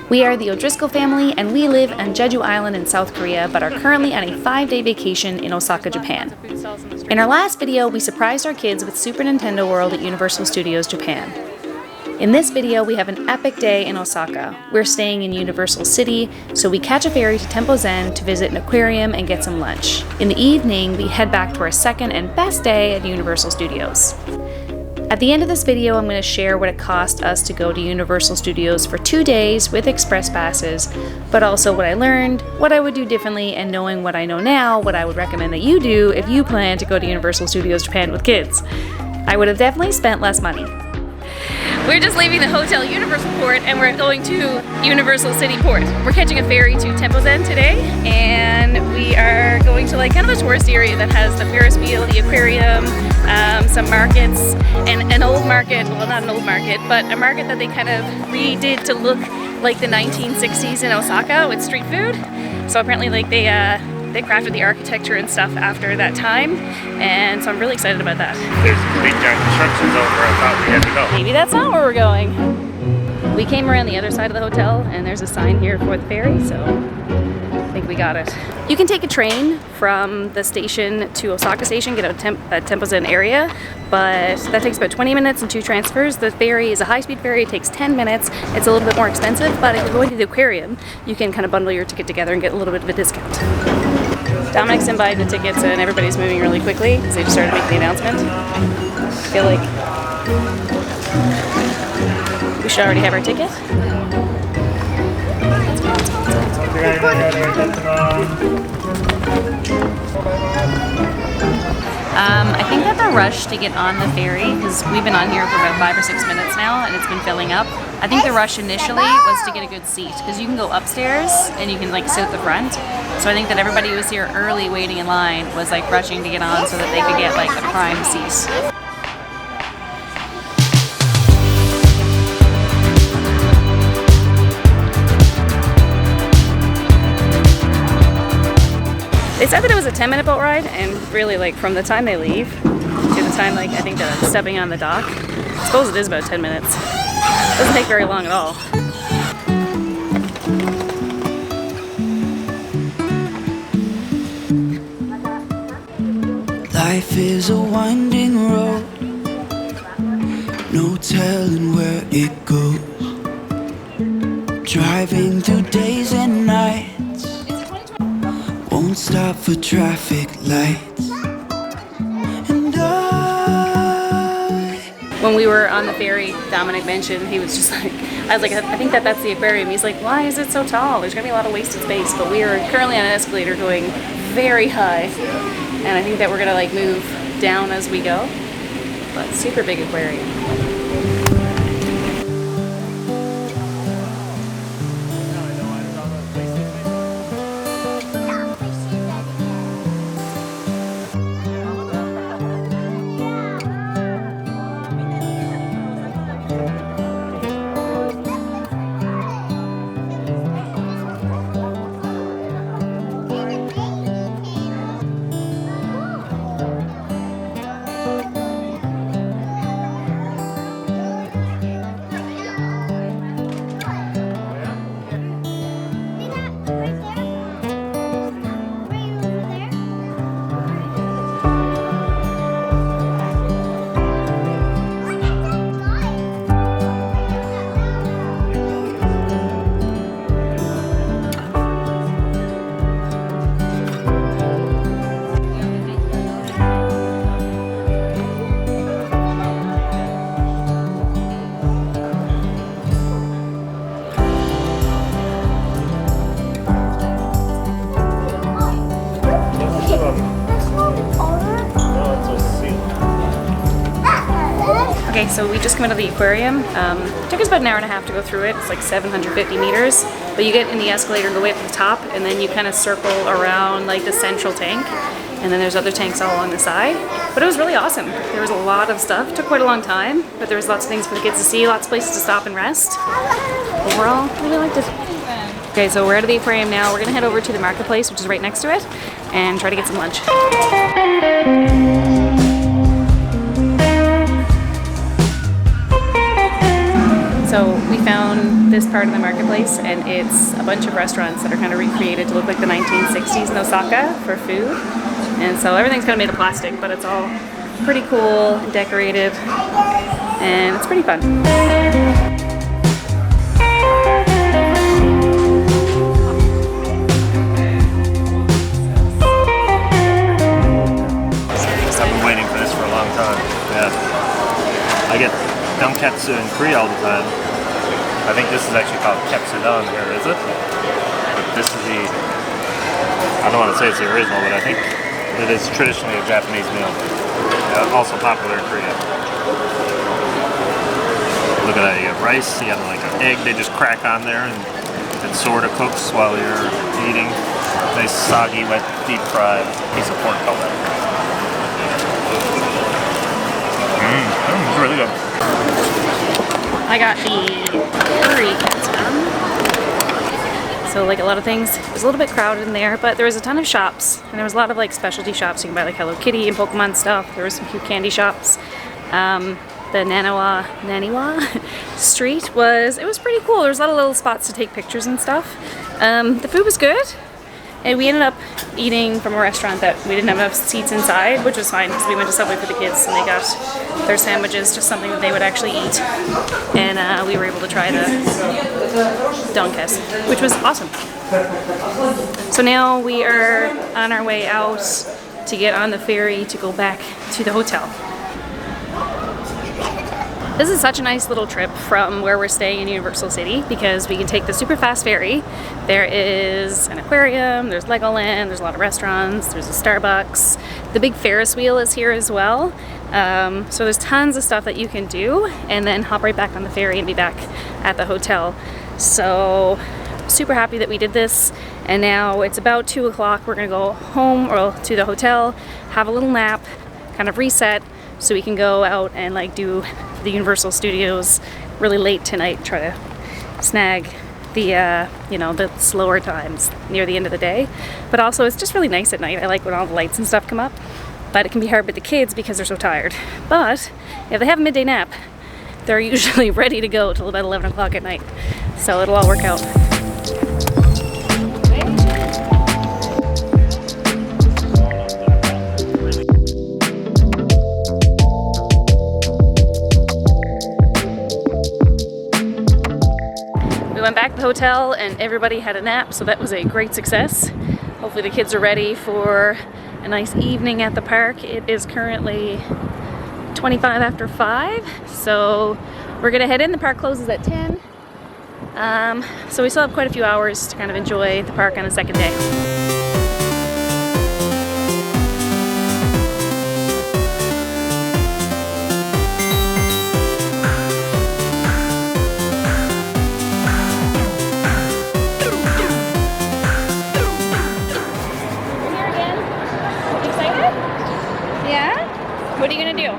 We are the O'Driscoll family, and we live on Jeju Island in South Korea, but are currently on a 5-day vacation in Osaka, Japan. In our last video, we surprised our kids with Super Nintendo World at Universal Studios Japan. In this video, we have an epic day in Osaka. We're staying in Universal City, so we catch a ferry to Tempozan to visit an aquarium and get some lunch. In the evening, we head back to our second and best day at Universal Studios. At the end of this video, I'm going to share what it cost us to go to Universal Studios for 2 days with express passes, but also what I learned, what I would do differently, and knowing what I know now, what I would recommend that you do if you plan to go to Universal Studios Japan with kids. I would have definitely spent less money. We're just leaving the Hotel Universal Port and we're going to Universal City Port. We're catching a ferry to Tempozan today, and we are going to like kind of a tourist area that has the Ferris wheel, the aquarium, some markets, and an old market, well not an old market, but a market that they kind of redid to look like the 1960s in Osaka with street food. So apparently like they crafted the architecture and stuff after that time, and so I'm really excited about that. There's a big giant construction zone where I thought we had to go. Maybe that's not where we're going. We came around the other side of the hotel, and there's a sign here for the ferry, so I think we got it. You can take a train from the station to Osaka Station, get out at Tempozan area, but that takes about 20 minutes and 2 transfers. The ferry is a high-speed ferry, it takes 10 minutes. It's a little bit more expensive, but if you're going to the aquarium, you can kind of bundle your ticket together and get a little bit of a discount. Dominic's in buying the tickets and everybody's moving really quickly because they just started making the announcement. I feel like we should already have our ticket. I think that the rush to get on the ferry, because we've been on here for about 5 or 6 minutes now and it's been filling up. I think the rush initially was to get a good seat, because you can go upstairs and you can like sit at the front. So I think that everybody who was here early waiting in line was like rushing to get on so that they could get like a prime seat. They said that it was a 10-minute boat ride, and really like from the time they leave to the time like I think they're stepping on the dock, I suppose it is about 10 minutes. It doesn't take very long at all. Life is a winding road, no telling where it goes. Driving through days and nights, won't stop for traffic lights. And when we were on the ferry, Dominic mentioned, he was just like, I was like, I think that's the aquarium. He's like, why is it so tall? There's gonna be a lot of wasted space, but we are currently on an escalator going very high. And I think that we're gonna like move down as we go, but super big aquarium. Okay, so we just came out of the aquarium. It took us about an hour and a half to go through it. It's like 750 meters, but you get in the escalator and go way up to the top, and then you kind of circle around like the central tank, and then there's other tanks all along the side. But it was really awesome. There was a lot of stuff. It took quite a long time, but there was lots of things for the kids to see, lots of places to stop and rest. Overall, I really liked it. Okay, so we're out of the aquarium now. We're gonna head over to the marketplace, which is right next to it, and try to get some lunch. So we found this part of the marketplace, and it's a bunch of restaurants that are kind of recreated to look like the 1960s in Osaka for food. And so everything's kind of made of plastic, but it's all pretty cool and decorated, and it's pretty fun. I've been waiting for this for a long time. Yeah. I get Dunketsu in Korea all the time. I think this is actually called Tempozan here, is it? But this is the, I don't want to say it's the original, but I think it is traditionally a Japanese meal. Also popular in Korea. Look at that, you got rice, you got like an egg they just crack on there, and it sort of cooks while you're eating. Nice soggy, wet, deep fried piece of pork called that. It's really good. I got the Ferry Tempozan. So like a lot of things, it was a little bit crowded in there, but there was a ton of shops, and there was a lot of like specialty shops. You can buy like Hello Kitty and Pokemon stuff. There was some cute candy shops. The Naniwa street was pretty cool. There was a lot of little spots to take pictures and stuff. The food was good, and we ended up eating from a restaurant that we didn't have enough seats inside, which was fine because we went to Subway for the kids and they got their sandwiches, just something that they would actually eat. And we were able to try the donkas, which was awesome. So now we are on our way out to get on the ferry to go back to the hotel. This is such a nice little trip from where we're staying in Universal City because we can take the super fast ferry. There is an aquarium, there's Legoland, there's a lot of restaurants, there's a Starbucks. The big Ferris wheel is here as well. So there's tons of stuff that you can do and then hop right back on the ferry and be back at the hotel. So super happy that we did this, and now it's about 2 o'clock. We're gonna go home or to the hotel, have a little nap, kind of reset, so we can go out and like do the Universal Studios really late tonight, try to snag the the slower times near the end of the day. But also it's just really nice at night. I like when all the lights and stuff come up, but it can be hard with the kids because they're so tired. But if they have a midday nap, they're usually ready to go till about 11 o'clock at night, so it'll all work out. Went back to the hotel and everybody had a nap, so that was a great success. Hopefully the kids are ready for a nice evening at the park. It is currently 25 after 5, so we're gonna head in. The park closes at 10, so we still have quite a few hours to kind of enjoy the park on the second day. What are you gonna do?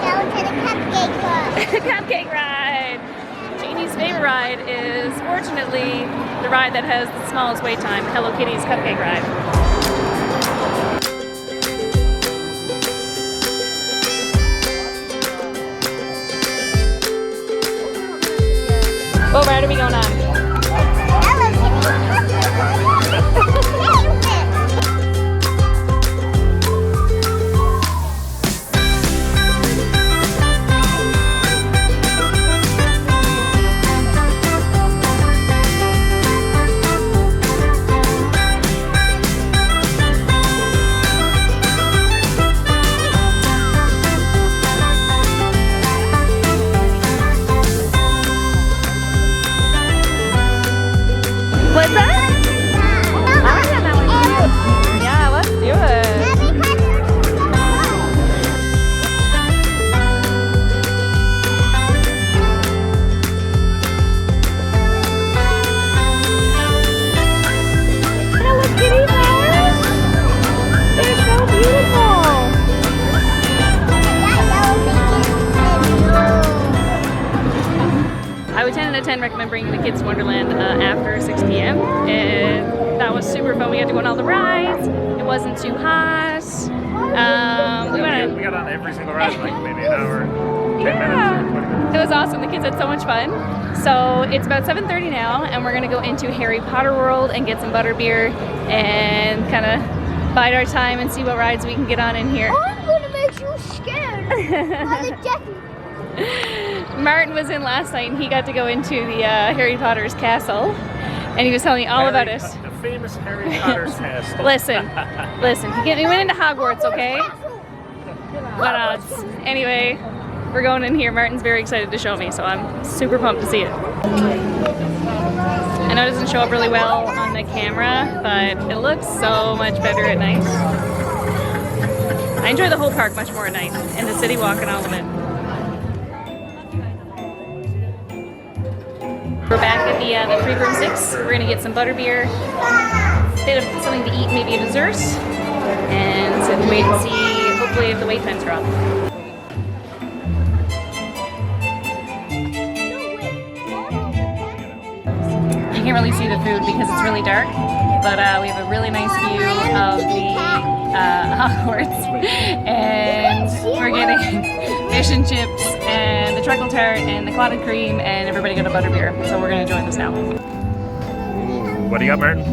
Go to the cupcake ride. Cupcake ride! Janie's favorite ride is, fortunately, the ride that has the smallest wait time, Hello Kitty's cupcake ride. What ride are we going on? Hello Kitty. What's that? I like that one too. Yeah, let's do it. Hello Kitty bears! They're so beautiful. I would 10 out of 10 recommend bringing the kids to Wonderland after 6 p.m. and that was super fun. We got to go on all the rides. It wasn't too hot. We got on every single ride in like maybe an hour. Yeah, it was awesome. The kids had so much fun. So it's about 7:30 now, and we're gonna go into Harry Potter World and get some butterbeer and kind of bide our time and see what rides we can get on in here. I'm gonna make you scared. Martin was in last night, and he got to go into the Harry Potter's castle, and he was telling me all about it. The famous Harry Potter's castle. Listen, he went into Hogwarts, okay? What odds? Anyway, we're going in here. Martin's very excited to show me, so I'm super pumped to see it. I know it doesn't show up really well on the camera, but it looks so much better at night. I enjoy the whole park much more at night, and the city walk and all of it. We're back at the 3 room 6. We're gonna get some butterbeer, bit of something to eat, maybe a dessert, and sit and wait and see, hopefully, if the wait times drop. You can't really see the food because it's really dark, but we have a really nice view of the Hogwarts, and we're getting fish and chips and the treacle tart and the clotted cream, and everybody got a butterbeer, so we're gonna enjoy this now. What do you got, Martin?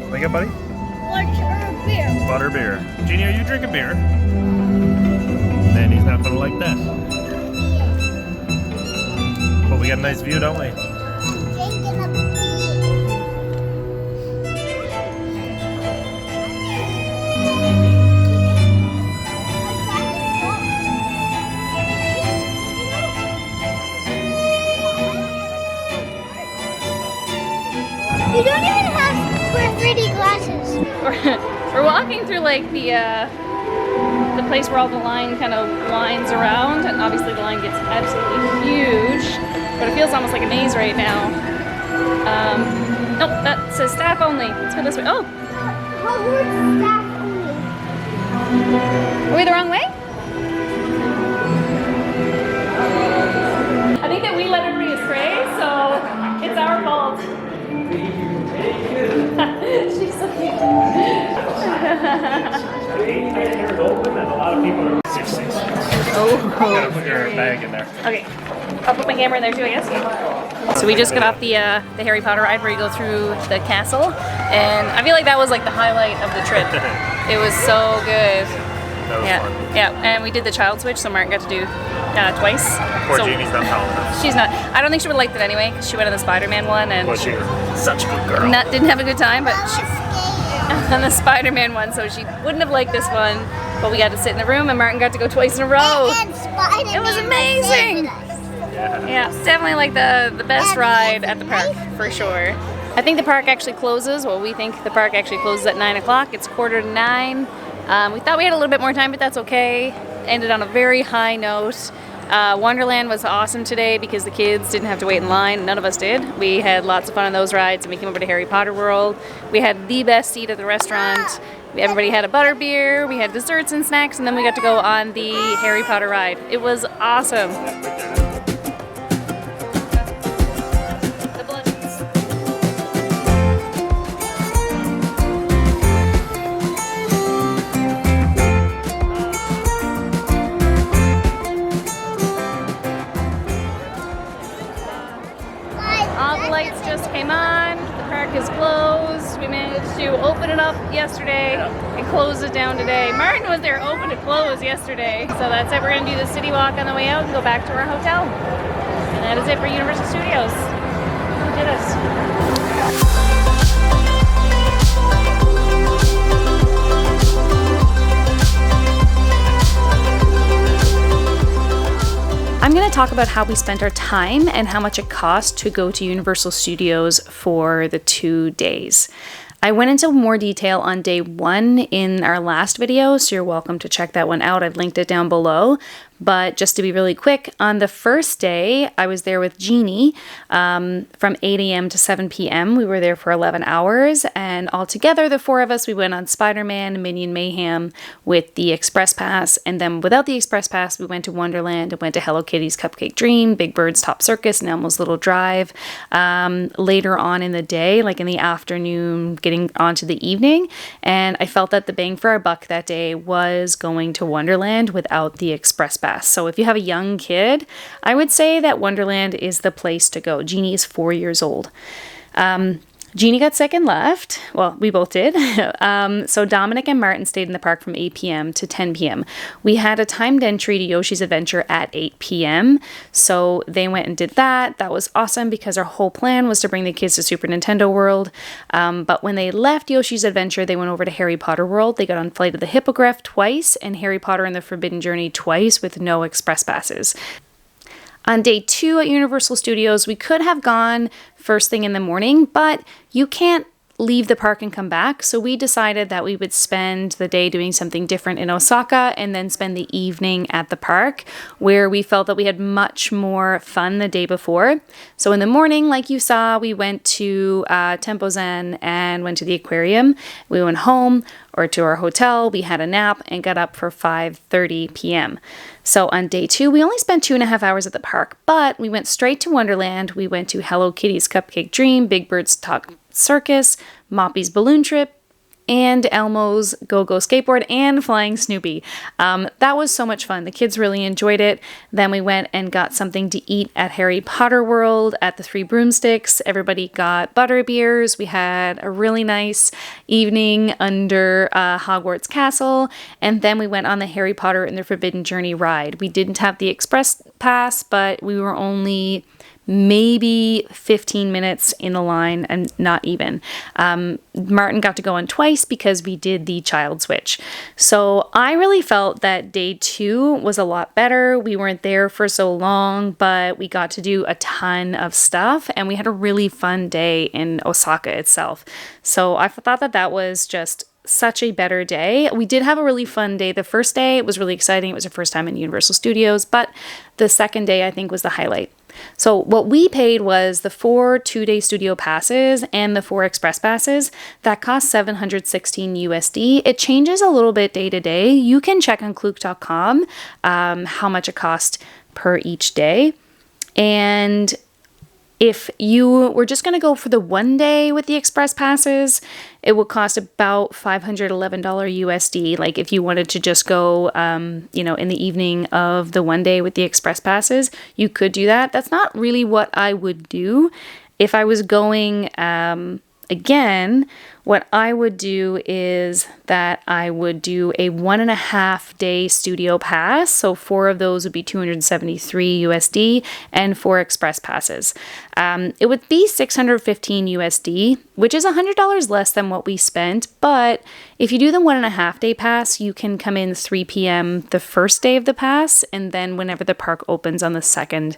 What do you got, buddy? Beer. Butterbeer. Jeannie, are you drinking beer? Man, he's not gonna like that. But we got a nice view, don't we? Drinking a beer. You don't even have 3D glasses. We're walking through like the place where all the line kind of winds around, and obviously the line gets absolutely huge, but it feels almost like a maze right now. Nope, that says staff only. Let's go this way. Oh, Hogwarts staff only. are we the wrong way? I think that we let everybody astray, so it's our fault. She's so cute. Oh, you gotta put your bag in there. Okay, I'll put my camera in there too, I guess. So we just got off the Harry Potter ride where you go through the castle, and I feel like that was like the highlight of the trip. It was so good. That was fun. Yeah, and we did the child switch, so Martin got to do twice. Poor So Jeannie's not following us. she's not. I don't think she would have liked it anyway, because she went on the Spider-Man one, and Well, she was such a good girl. didn't have a good time, but she on the Spider-Man one, so she wouldn't have liked this one. But we got to sit in the room, and Martin got to go twice in a row. And Spider-Man It was amazing. Yeah, it's definitely like the best ride at the park, for sure. I think the park actually closes, well, we think the park actually closes at 9 o'clock. It's 8:45. We thought we had a little bit more time, but that's okay. Ended on a very high note. Wonderland was awesome today because the kids didn't have to wait in line. None of us did. We had lots of fun on those rides, and we came over to Harry Potter World. We had the best seat at the restaurant. Everybody had a butterbeer. We had desserts and snacks, and then we got to go on the Harry Potter ride. It was awesome. The bludgeons. All the lights just came on. The park is closed. We managed to open it up yesterday and close it down today. Martin was there open to close yesterday. So that's it. We're going to do the city walk on the way out and go back to our hotel. And that is it for Universal Studios. We did it. I'm going to talk about how we spent our time and how much it cost to go to Universal Studios for the 2 days. I went into more detail on day 1 in our last video, so you're welcome to check that one out. I've linked it down below. But just to be really quick, on the first day, I was there with Jeannie from 8 a.m. to 7 p.m. We were there for 11 hours, and altogether, the 4 of us, we went on Spider-Man, Minion Mayhem with the Express Pass, and then without the Express Pass, we went to Wonderland and went to Hello Kitty's Cupcake Dream, Big Bird's Top Circus, and Elmo's Little Drive. Later on in the day, like in the afternoon, getting onto the evening, and I felt that the bang for our buck that day was going to Wonderland without the Express Pass. Pass. So if you have a young kid, I would say that Wonderland is the place to go. Jeannie is 4 years old. Jeannie got sick and left. Well, we both did. So Dominic and Martin stayed in the park from 8 p.m. to 10 p.m. We had a timed entry to Yoshi's Adventure at 8 p.m. So they went and did that. That was awesome because our whole plan was to bring the kids to Super Nintendo World. But when they left Yoshi's Adventure, they went over to Harry Potter World. They got on Flight of the Hippogriff twice and Harry Potter and the Forbidden Journey twice with no express passes. On day 2 at Universal Studios, we could have gone first thing in the morning, but you can't leave the park and come back. So we decided that we would spend the day doing something different in Osaka and then spend the evening at the park, where we felt that we had much more fun the day before. So in the morning, like you saw, we went to Tempozan and went to the aquarium. We went home or to our hotel, we had a nap and got up for 5:30 p.m. So on day 2, we only spent 2.5 hours at the park, but we went straight to Wonderland. We went to Hello Kitty's Cupcake Dream, Big Bird's Talk Circus, Moppy's Balloon Trip, and Elmo's Go-Go Skateboard, and Flying Snoopy. That was so much fun. The kids really enjoyed it. Then we went and got something to eat at Harry Potter World at the Three Broomsticks. Everybody got butter beers. We had a really nice evening under Hogwarts Castle. And then we went on the Harry Potter and the Forbidden Journey ride. We didn't have the express pass, but we were only maybe 15 minutes in the line, and not even. Martin got to go on twice because we did the child switch. So I really felt that day 2 was a lot better. We weren't there for so long, but we got to do a ton of stuff, and we had a really fun day in Osaka itself. So I thought that that was just such a better day. We did have a really fun day. The first day, it was really exciting. It was the first time in Universal Studios, but the second day, I think, was the highlight. So what we paid was the 4 2-day studio passes and the 4 express passes. That cost $716 USD. It changes a little bit day to day. You can check on Klook.com how much it cost per each day. And if you were just going to go for the 1 day with the express passes, it would cost about $511 USD. Like if you wanted to just go, in the evening of the 1 day with the express passes, you could do that. That's not really what I would do. If I was going again, what I would do is that I would do a 1.5 day studio pass. So 4 of those would be $273 USD and 4 express passes. It would be $615 USD, which is $100 less than what we spent. But if you do the 1.5 day pass, you can come in 3 p.m. the first day of the pass, and then whenever the park opens on the second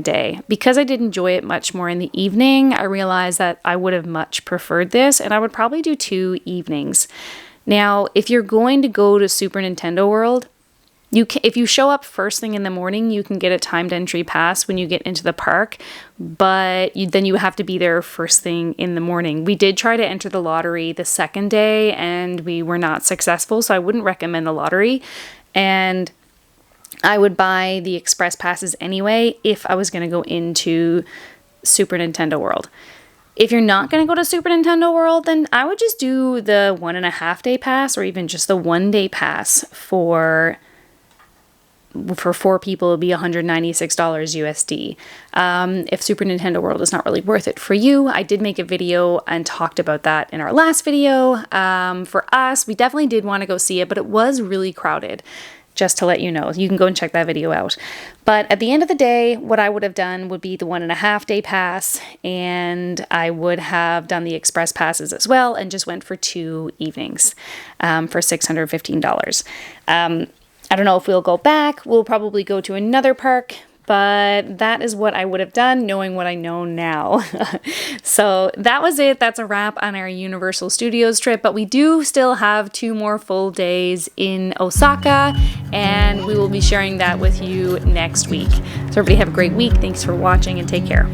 day. Because I did enjoy it much more in the evening, I realized that I would have much preferred this, and I would probably do 2 evenings. Now, if you're going to go to Super Nintendo World, if you show up first thing in the morning, you can get a timed entry pass when you get into the park, but then you have to be there first thing in the morning. We did try to enter the lottery the second day, and we were not successful, so I wouldn't recommend the lottery. And I would buy the express passes anyway if I was going to go into Super Nintendo World. If you're not going to go to Super Nintendo World, then I would just do the 1.5 day pass, or even just the 1 day pass for 4 people. It would be $196 USD. If Super Nintendo World is not really worth it for you, I did make a video and talked about that in our last video. For us, we definitely did want to go see it, but it was really crowded. Just to let you know, you can go and check that video out. But at the end of the day, what I would have done would be the 1.5 day pass, and I would have done the express passes as well, and just went for 2 evenings for $615. I don't know if we'll go back. We'll probably go to another park, but that is what I would have done, knowing what I know now. So that was it. That's a wrap on our Universal Studios trip, but we do still have 2 more full days in Osaka, and we will be sharing that with you next week. So everybody have a great week. Thanks for watching, and take care.